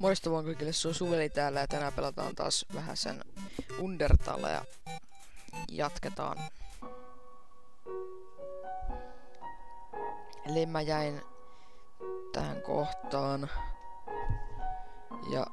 Morjesta vaan kaikille, se on Suveli täällä ja tänään pelataan taas vähän sen Undertale ja jatketaan. Eli mä jäin tähän kohtaan ja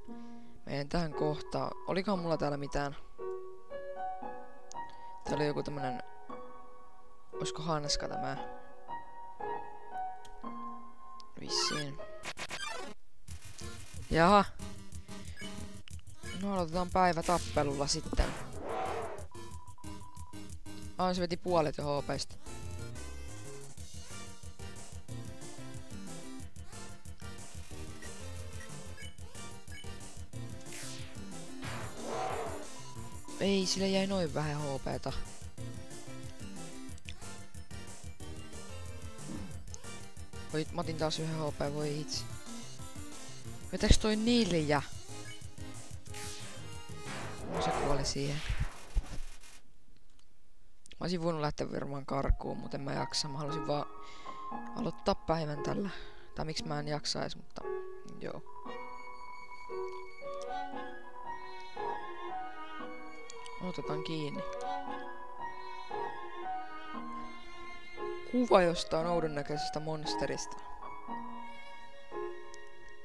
niin mä jäin tähän kohtaan. Olikohan mulla täällä mitään? Täällä oli joku tämmönen, oisko hanska tämä? Vissiin. Jaha. No aloitetaan päivä tappelulla sitten. Se veti puolet jo HP:stä. Ei, sille jäi noin vähän HP:ta. Mä otin taas yhden HP, voi itse. Vetäks toi 4? No se kuoli siihen. Mä olisin voinut lähteä varmaan karkuun, mutta en mä jaksa. Mä halusin vaan aloittaa päivän tällä. Tai miksi mä en jaksais, mutta joo. Otetaan kiinni. Kuva jostain oudon näköisestä monsterista.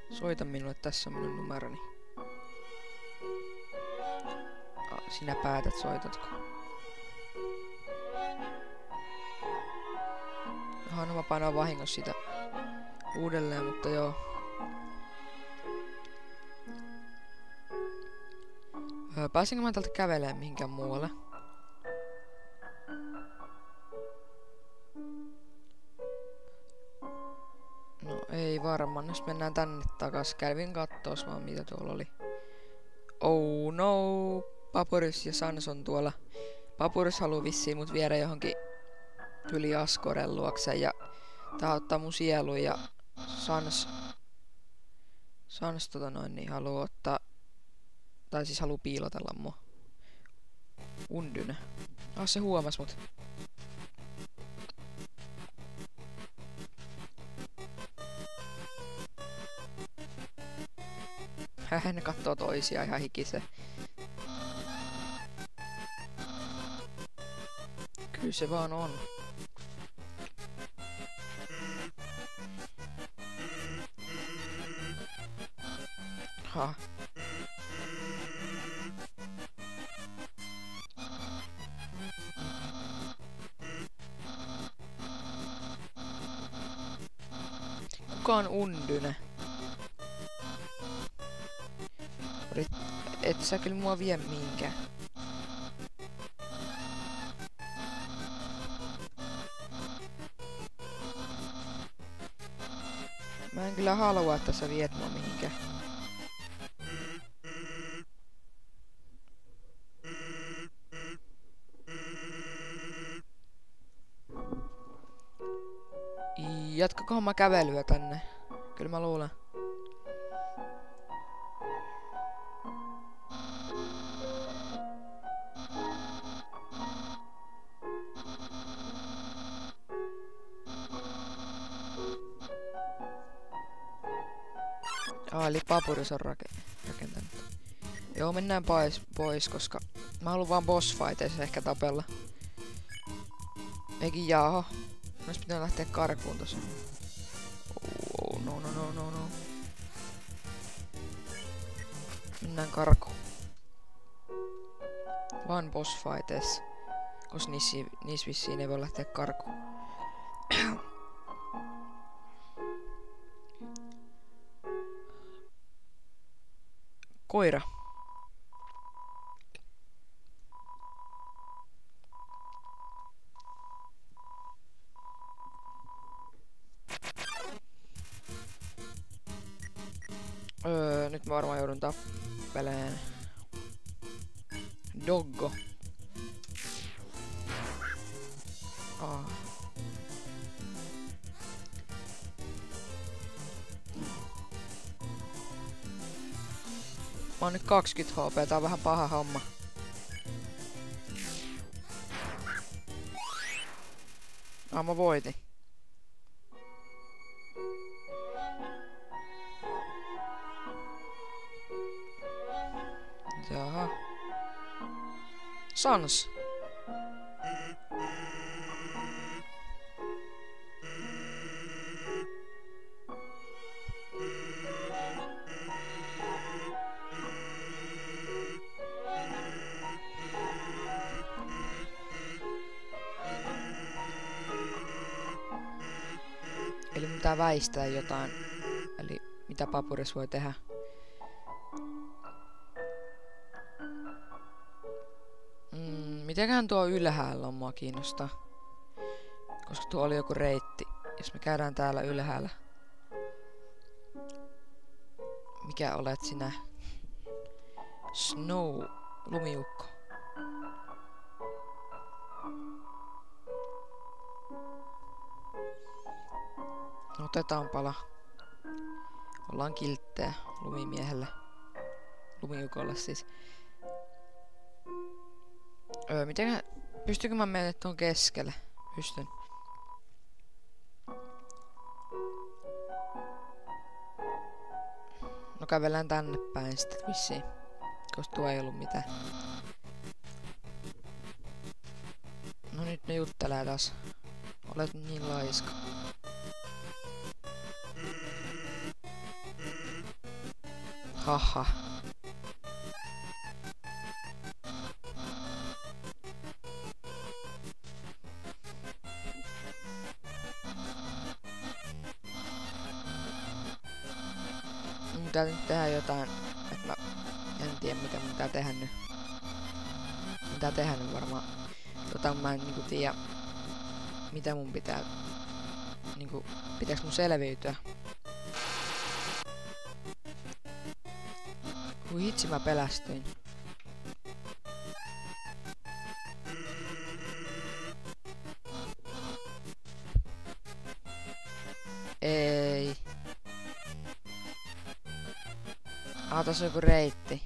Soita minulle, tässä on minun numeroni. Sinä päätät, soitatko. No mä painaan vahingossa sitä uudelleen, mutta joo. Pääsinkö mä täältä kävelemään mihinkään muualle? No ei varmaan, jos mennään tänne takas. Kävin kattoos vaan mitä tuolla oli. Oh no, Papyrus ja Sans on tuolla. Papyrus haluu vissiin mut viedä johonkin Yli Askoren luokse ja tää ottaa mun sielu ja Sans niin haluu ottaa, tai siis haluu piilotella mua. Undyne. Se huomas mut. Ne kattoo toisia ihan hikise. Kyllä se vaan on. Ha. Kuka on Undyne? Et sä kyllä mua vie mihinkään. Mä en kyllä halua, että sä viet mua mihinkään. Jatkakohan mä kävelyä tänne? Kyllä mä luulen. Eli Papyrus on rakentanut. Joo, mennään pois, koska mä haluan vaan boss fighteissa ehkä tapella. Eikin jaaho. Mä pitää lähteä karkuun tossa. Oh, no. Mennään karkuun. Vaan boss fighteissa. Koska niissä vissiin ei voi lähteä karkuun. Koira. Nyt mä varmaan joudun tappeleen. Doggo. Mä oon nyt 20 HP, tää on vähän paha homma. Mä voitin. Sans. Eli mun pitää väistää jotain. Eli mitä Papuris voi tehdä. Mitenköhän tuo ylhäällä on, mua kiinnostaa. Koska tuo oli joku reitti. Jos me käydään täällä ylhäällä. Mikä olet sinä? Snow. Lumiukko. No, otetaan pala. Ollaan kilttejä lumimiehelle. Lumiukolle siis. Mitenkä... Pystykö mä mennä tuon keskelle? Pystyn. No kävellään tänne päin sitten vissiin. Koska tuo ei ollut mitään. No nyt ne juttelee taas. Olet niin laiska. Haha. Mun pitää nyt tehdä jotain, että mä en tiedä mitä mun pitää tehdä nyt. Mun pitää tehdä nyt varmaan jotain, mä en niinku tiedä mitä mun pitää, niinku pitääks mun selviytyä. Kui hitsi mä pelästyin. Ei. Tässä on joku reitti.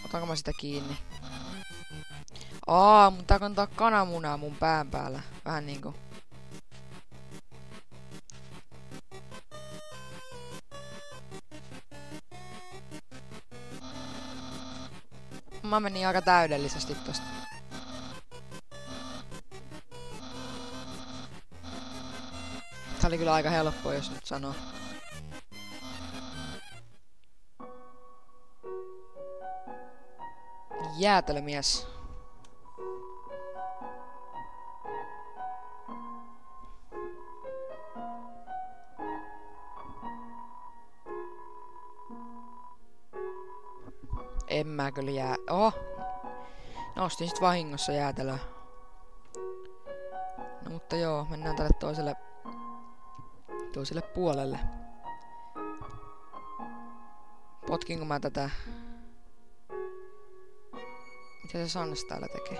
Otanko mä sitä kiinni? Mun tää kantaa kananmunaa mun pään päällä. Vähän niinku. Mä menin aika täydellisesti tosta. Tää oli kyllä aika helppoa, jos nyt sanoo. Jäätelömies. En mä kyllä jää... Oho! Nostin sit vahingossa jäätelöä. No mutta joo, mennään tälle toiselle puolelle. Potkinko mä tätä? Mitä se Sans täällä tekee?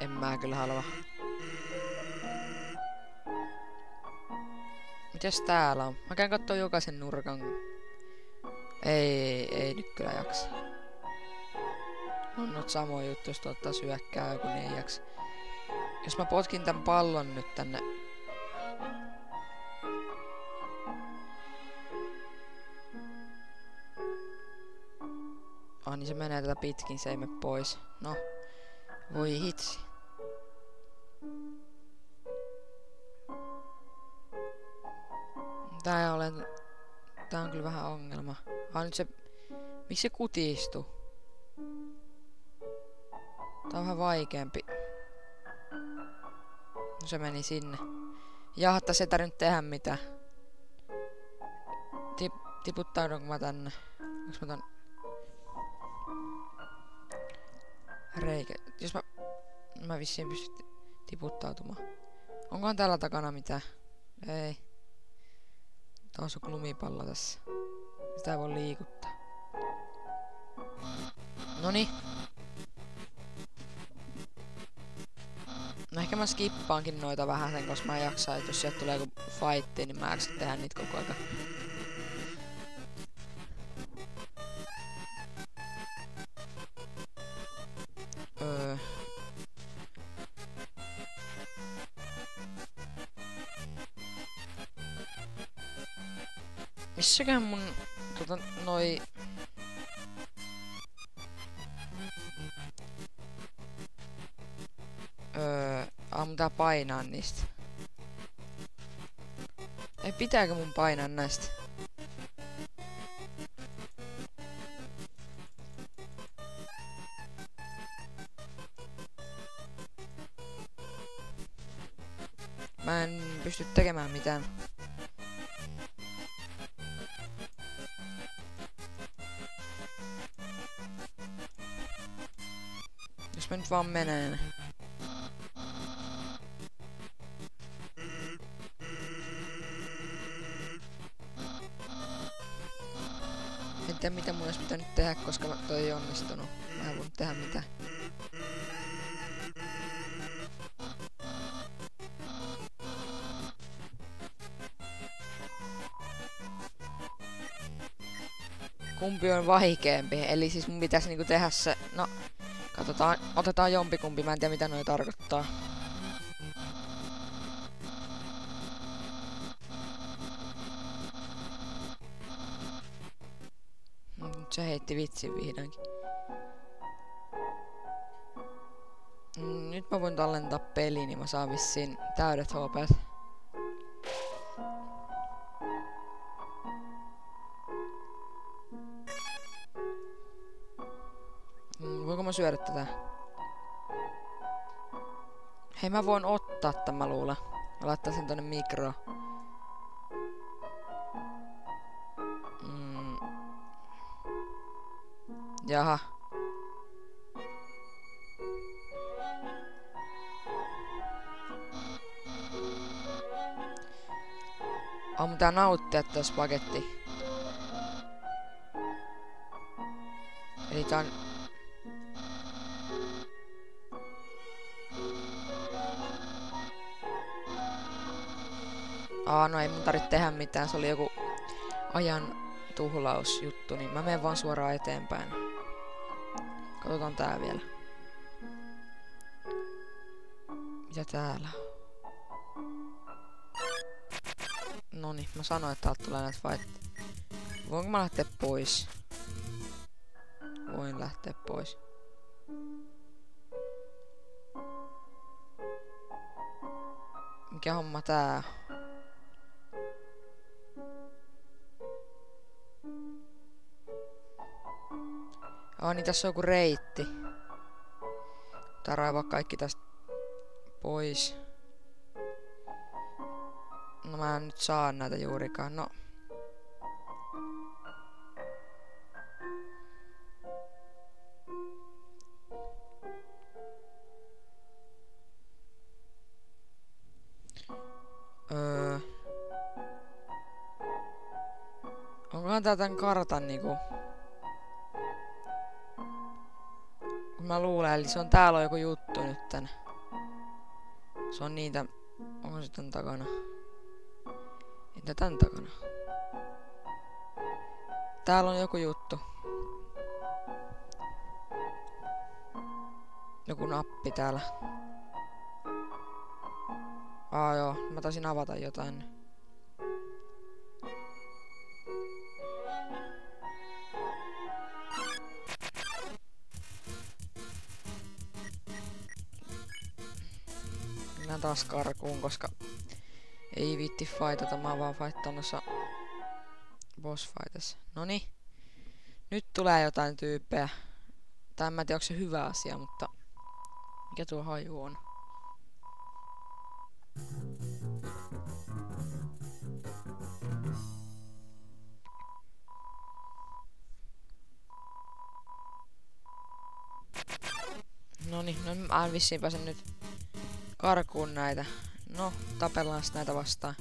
En mä kyllä halua. Mitäs täällä on? Mä käyn kattoo jokaisen nurkan. Ei nyt kyllä jaksa. On nyt samoin juttu, jos tuottaa syökkää joku, niin ei jaksa. Jos mä potkin tän pallon nyt tänne. Niin se menee tätä pitkin, se ei mene pois. No, voi hitsi. Tää on kyllä vähän ongelma. Nyt se... Miksi se kutistuu? Tää on vähän vaikeampi. No se meni sinne. Jaha, tässä ei tarvinnut tehdä mitään. Tiputtaudunko mä tänne? Onks mä tän... Reikä. Jos mä vissiin pystyn tiputtautumaan. Onkohan täällä takana mitään? Ei. Taas on lumipallo tässä. Sitä ei voi liikuttaa. Noni. No ehkä mä skippaankin noita vähän sen, koska mä en jaksa, että jos sieltä tulee joku fightti, niin mä jaksan tehdä niitä koko ajan. Missäköhän mun noi... mun tää painaa niistä. Ei, pitääkö mun painaa näistä? Mä en pysty tekemään mitään. Jos mä nyt vaan menen. En tiedä mitä mun olisi pitänyt tehdä, koska toi ei onnistunut. Mä en voinut tehdä mitään. Kumpi on vaikeampi? Eli siis mun pitäisi niinku tehdä se... No, katsotaan, otetaan jompikumpi, mä en tiedä mitä noi tarkoittaa. Nyt se heitti vitsin vihdoinkin. Nyt mä voin tallentaa peliin, niin mä saan vissiin täydet HP:t. Voinko mä syödä tätä? Hei, mä voin ottaa tän, mä luulen. Ja laittaa sen tonne mikroon. Jaha. Mun pitää nauttia tää spagetti. Eli tää on... No ei mun tarvitse tehdä mitään, se oli joku ajan tuhlausjuttu, niin mä menen vaan suoraan eteenpäin. Katsotaan tää vielä. Mitä täällä? Noniin, mä sanoin, että täältä tulee näitä fight. Voinko mä lähteä pois? Voin lähteä pois. Mikä homma tää? Niin tässä on joku reitti. Tää raivaa kaikki tästä pois. No mä en nyt saa näitä juurikaan, no. Onkohan tää tän kartan niinku... Mä luulen, eli se on täällä on joku juttu nytten. Se on niitä... Onko se tän takana? Entä tän takana? Täällä on joku juttu. Joku nappi täällä. Joo, mä taisin avata jotain. Mennään taas karkuun, koska ei viitti fightata, mä vaan fightaan noissa boss fightissa. Noniin. Nyt tulee jotain tyyppejä. Tai en mä tiedä, onko se hyvä asia, mutta mikä tuo haju on? Noniin, no mä vissiin pääsen nyt karkuun näitä. No, tapellaan näitä vastaan.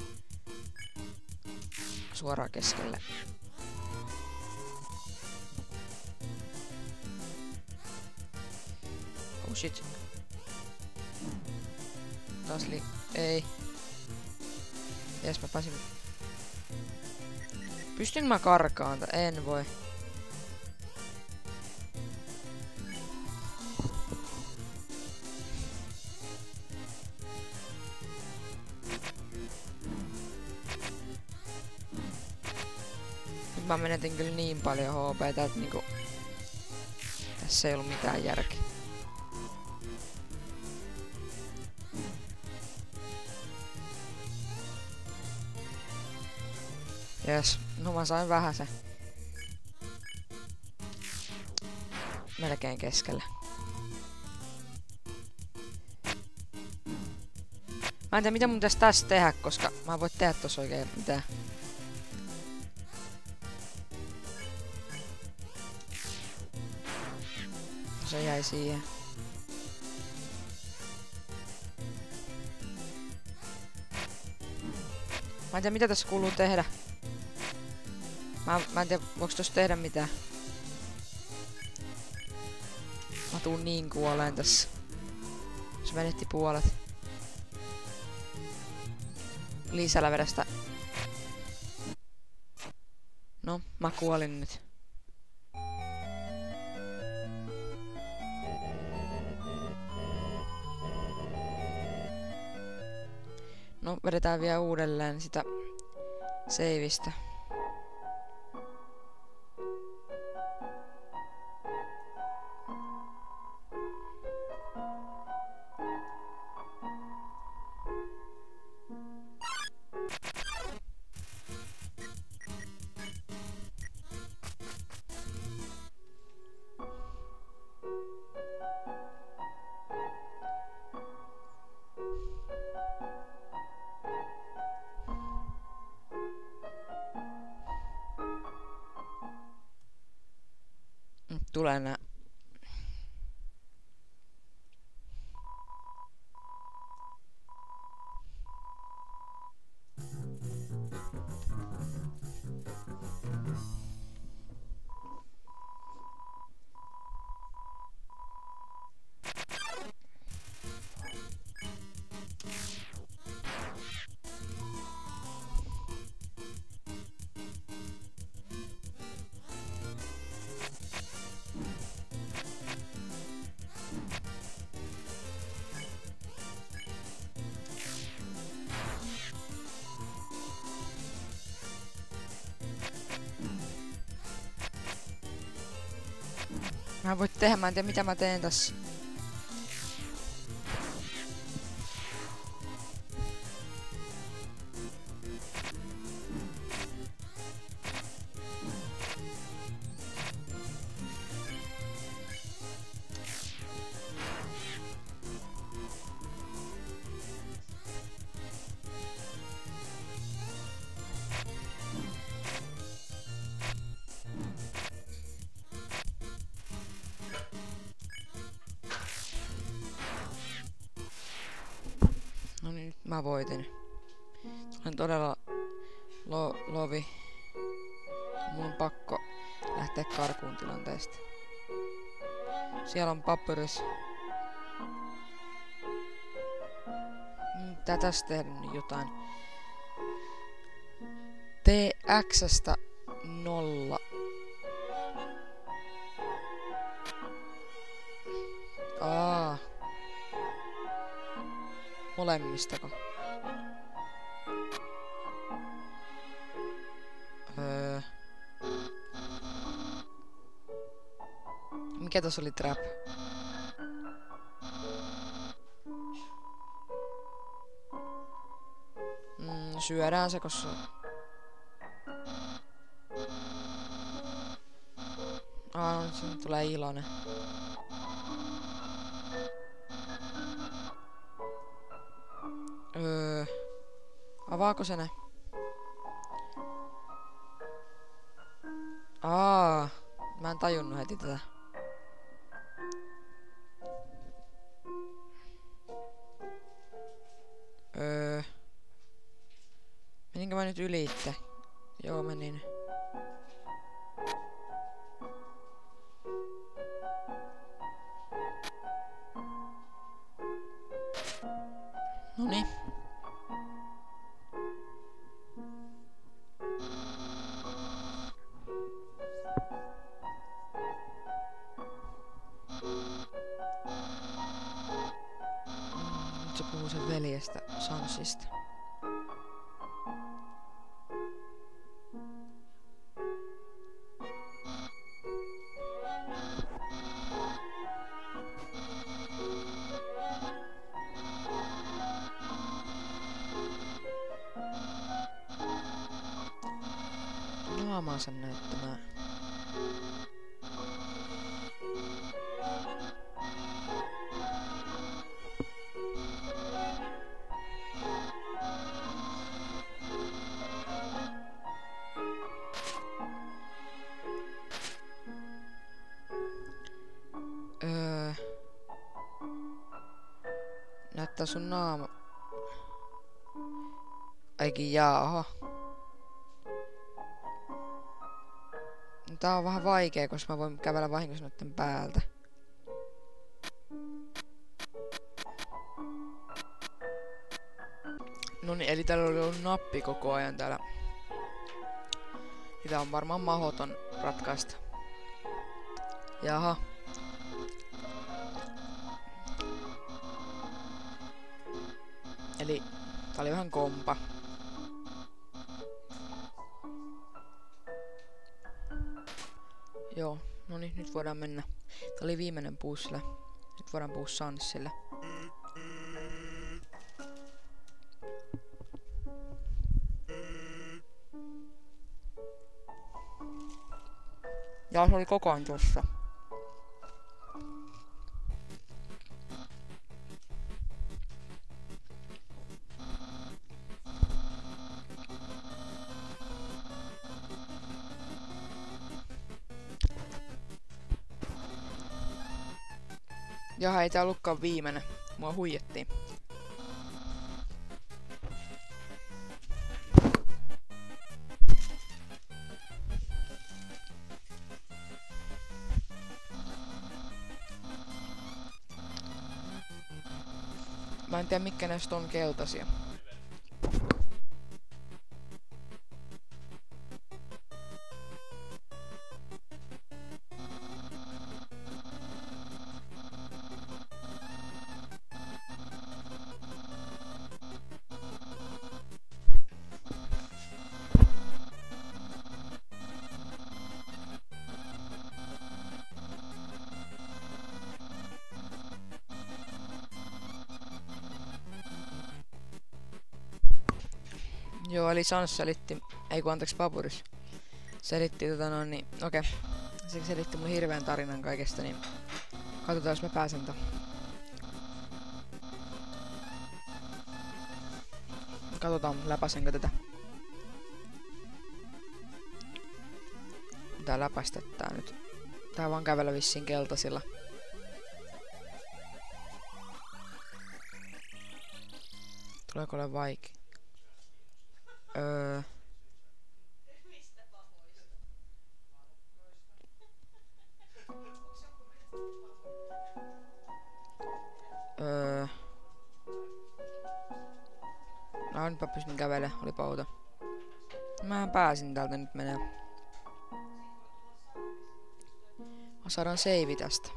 Suoraan keskelle. Oh shit. Taas ei. Jes, mä pääsin. Pystyn mä karkaan? En voi. mä menetin kyllä niin paljon HP:tä, että niinku... Tässä ei ollut mitään järkeä. Jes, no mä sain vähäsen. Melkein keskelle. Mä en tiedä mitä mun pitäis tässä tehdä, koska mä en voi tehdä tossa oikein mitään. Se jäi siihen. Mä en tiedä mitä tässä kuuluu tehdä. Mä en tiedä voiko tossa tehdä mitään. Mä tuun niin kuoleen tässä. Se menetti puolet. Lisälävedestä. No, mä kuolin nyt. No, vedetään vielä uudelleen sitä seivistä. Tulee nää. Mä en voi tehdä, mä en tiedä mitä mä teen tässä. No niin, nyt mä voitin. Olen todella lovi. Mun on pakko lähteä karkuun tilanteesta. Siellä on Papyrus. Tää tästä tehdä nyt jotain. TX:stä 0. Molemmistako? Mikä tossa oli trap? Syödään se, koska... No nyt sinne tulee iloinen. Avaako se ne? Mä en tajunnut heti tätä. Meninkö mä nyt ylitte? Joo, menin. Noniin. Nyt se puhuu sen veljestä, Sansista. namansa näyttämään. Näyttää sun naama. Aikin jaaha. Tää on vähän vaikea, koska mä voin kävellä vahingossa noitten päältä. Noniin, eli täällä oli ollut nappi koko ajan täällä. Sitä on varmaan mahdoton ratkaista. Jaha. Eli tää oli vähän kompa. Joo, no niin, nyt voidaan mennä. Tää oli viimeinen puzzle. Nyt voidaan puhua Sansille. Ja se oli koko ajan tossa. Jaha, ei tää ollutkaan viimeinen. Mua huijettiin. Mä en tiedä mitkä näistä on keltaisia. Joo, eli Sans selitti, ei kun anteeksi Papyrus selitti okei. Se selitti mulle hirveän tarinan kaikesta, niin katsotaan jos mä pääsen Katsotaan läpäsenkö tätä. Tää läpästetään nyt. Tää vaan kävellä vissiin keltaisilla. Tuleeko ole vaikea? No nyt mä pystyn kävelemään, olipa outo. Mä pääsin täältä nyt menee. Mä saadaan save tästä.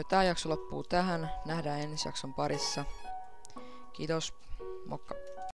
Tää jakso loppuu tähän. Nähdään ensi jakson parissa. Kiitos. Mokka.